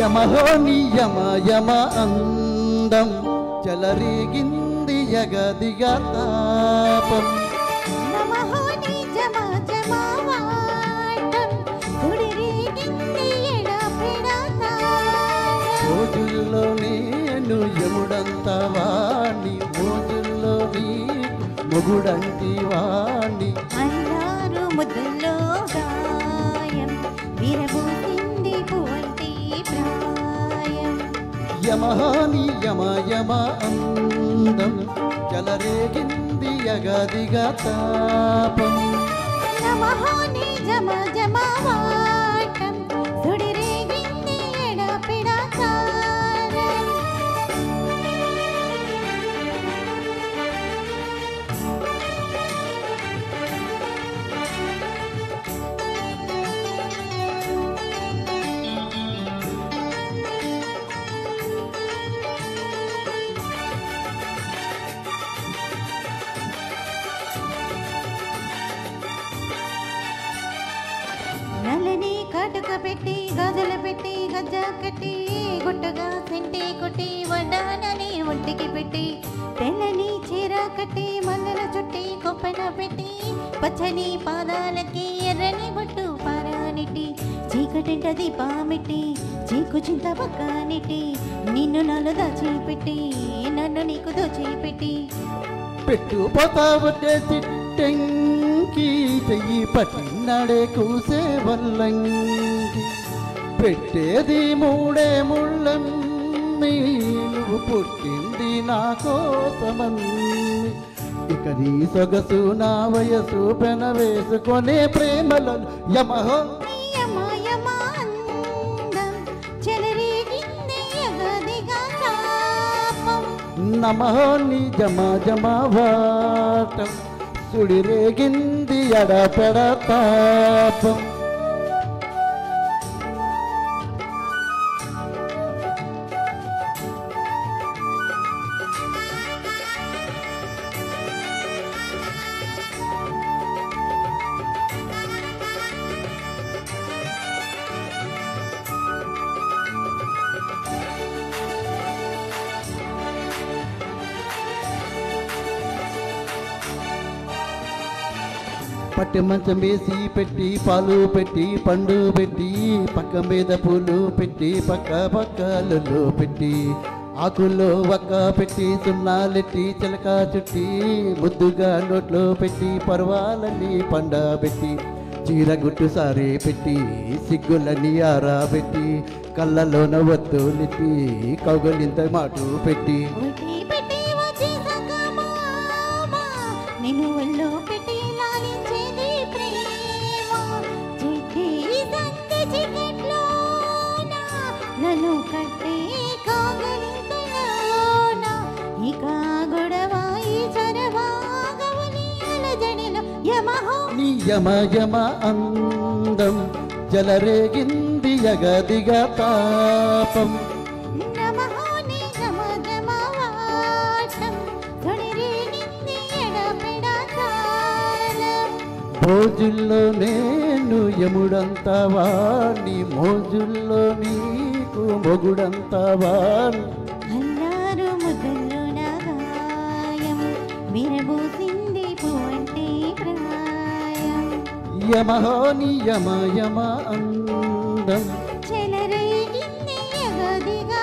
యమహో నియమ యమ అందం చెలరేగింది యగదిగా తాపం నమః నిజమ జమవాటం గుడిరేగింది ఎడపెడతా రోజుల్లో నేను యముడంత వాణ్ణి రోజుల్లో నీకు మొగుడంటి వాణ్ణి అన్నారు ముద్దుల్లో గాయం విరబూసింది పువ్వంటి ప్రాయం యమహో నియమ యమ అందం చెలరేగింది యగదిగా తాపం నమః నిజమ జమవాటం గుడిరేగింది ఎడపెడతా నలని కాటుక పెట్టి గాజులు పెట్టి గజ్జ కట్టి గుట్టగా సెంటి కొట్టి వడ్డానని ఒంటికి పెట్టి తెల్లని చీర కట్టి మందల చుట్టి కొప్పన పెట్టి పచ్చని పాదాలకి ఎర్రని బొట్టు పారానిట్టి చీకటింట దీపామిట్టి చీకు చింత పక్కనిట్టి నిన్ను నాలో దాచిపెట్టి నన్ను నీకు దోచిపెట్టి పెట్టుపోతావుటే చిట్టెంకి చెయ్యి పట్టినాడే కూసే వల్లంకి పెట్టేది మూడే ముళ్ళమ్మి నువ్వు పుట్టింది నా కోసమని ఇక నీ సొగసు నా వయసు పెన వేసుకొనే ప్రేమలో యమహో యమ యమ అందం చెలరేగింది యగదిగా తాపం నమహో నిజమ జమవాటం సుడిరేగింది ఎడపెడ తాపం పట్టి మంచం వేసి పెట్టి పాలు పెట్టి పండు పెట్టి పక్క మీద పూలు పెట్టి పక్క పక్కలలో పెట్టి ఆకుల్లో వక్క పెట్టి సున్నాలెట్టి చిలక చుట్టి ముద్దుగా నోట్లో పెట్టి పర్వాలని పండబెట్టి చీరగుట్టు సారే పెట్టి సిగ్గులని ఆరాబెట్టి కళ్ళలోన వత్తులెట్టి కౌగలింత మాటు పెట్టి ఒట్టి పెట్టి వచ్చేసాక మామ నిన్ను ఒళ్ళో పెట్టి లాలించేది ప్రేమ చిట్టి సంత చికెట్లోన నన్ను కట్టి కాగలింతలోన ఇక గొడవ ఈ చరవాగవని అలజడిలో యమహో నియమ యమ అందం జలరేగింది యగదిగా తాపం నమః నిజమ జమవాటం గుడిరేగింది ఎడపెడతా రోజుల్లో నేను యముడంత వాణ్ణి మోజుల్లో నీకు మొగుడంత వాణ్ణి అన్నారు ముద్దుల్లో నా గాయం విరబూసింది పువ్వంటి ప్రాయం యమహో నియమ యమ అందం చెలరేగింది యగదిగా